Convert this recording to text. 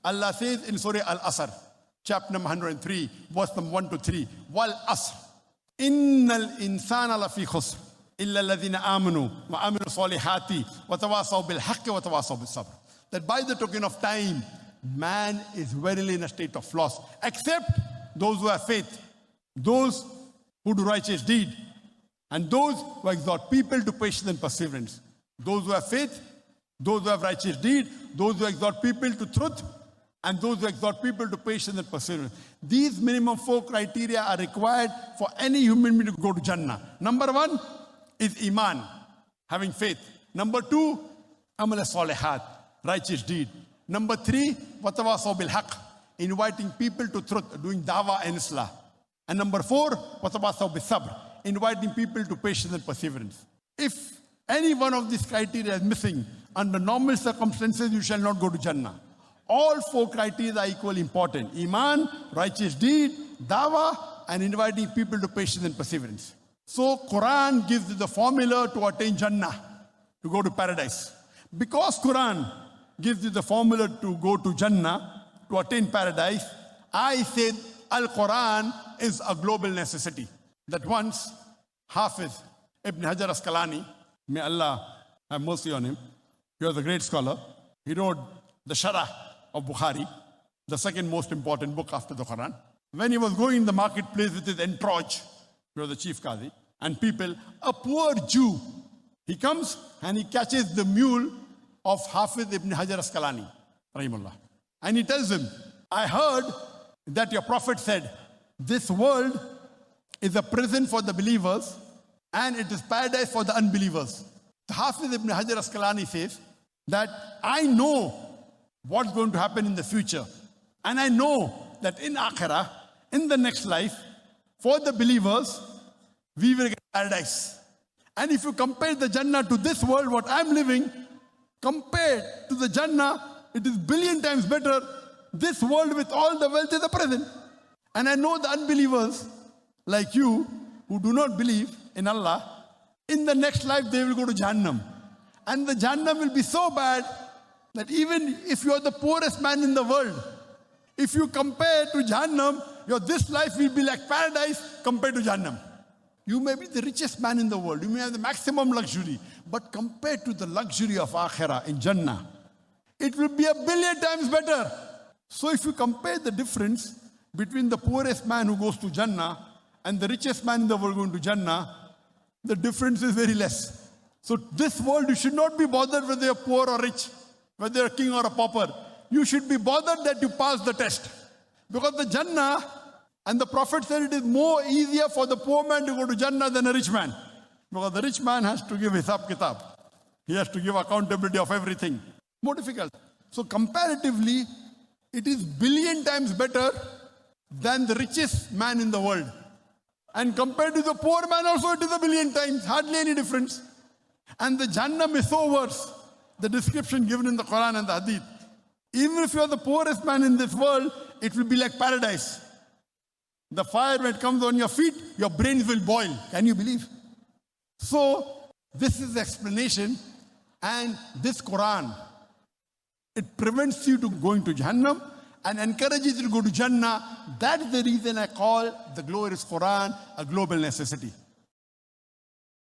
Allah says in Surah Al-Asr, chapter number 103, verse number 1 to 3, Wal Asr, Innal insana lafi khusr, illa alladhina amanu wa amilu salihati wa tawasaw bil haqqi wa tawasaw bis sabr. That by the token of time, man is verily in a state of loss, except those who have faith, those who do righteous deed, and those who exhort people to patience and perseverance. Those who have faith, those who have righteous deed, those who exhort people to truth, and those who exhort people to patience and perseverance. These minimum 4 criteria are required for any human being to go to Jannah. Number 1 is Iman, having faith. Number 2, Amal Salihat, righteous deed. Number 3, Watawasaw bil haqq, inviting people to truth, doing dawah and islah. And number 4, Watawasaw bis sabr, inviting people to patience and perseverance. If any one of these criteria is missing, under normal circumstances, you shall not go to Jannah. All 4 criteria are equally important. Iman, righteous deed, dawah, and inviting people to patience and perseverance. So Quran gives you the formula to attain Jannah, to go to paradise. Because Quran gives you the formula to go to Jannah, to attain paradise, I said Al-Quran is a global necessity. That once Hafiz Ibn Hajar Asqalani, may Allah have mercy on him, he was a great scholar. He wrote the Sharah of Bukhari, the second most important book after the Quran. When he was going in the marketplace with his entourage, he was the chief Qazi, and people, a poor Jew, he comes and he catches the mule of Hafiz Ibn Hajar Asqalani, rahimullah. And he tells him, I heard that your prophet said, this world is a prison for the believers and it is paradise for the unbelievers. The Hafiz Ibn Hajar Asqalani says that I know what's going to happen in the future. And I know that in Akhirah, in the next life, for the believers, we will get paradise. And if you compare the Jannah to this world, what I'm living, compared to the Jannah, it is billion times better. This world with all the wealth is a prison. And I know the unbelievers, like you, who do not believe in Allah, in the next life they will go to Jahannam. And the Jahannam will be so bad that even if you are the poorest man in the world, if you compare to Jahannam, your this life will be like paradise compared to Jahannam. You may be the richest man in the world, you may have the maximum luxury, but compared to the luxury of Akhirah in Jannah, it will be a billion times better. So if you compare the difference between the poorest man who goes to Jannah and the richest man in the world going to Jannah, the difference is very less. So this world, you should not be bothered whether you're poor or rich, whether you're a king or a pauper. You should be bothered that you pass the test. Because the Jannah, and the Prophet said it is more easier for the poor man to go to Jannah than a rich man. Because the rich man has to give hisab kitab. He has to give accountability of everything. More difficult. So comparatively, it is billion times better than the richest man in the world. And compared to the poor man also, it is a billion times, hardly any difference. And the Jannah is so worse. The description given in the Quran and the Hadith. Even if you are the poorest man in this world, it will be like paradise. The fire, when it comes on your feet, your brains will boil. Can you believe? So, this is the explanation. And this Quran, it prevents you to going to Jahannam and encourages you to go to Jannah. That is the reason I call the glorious Quran a global necessity.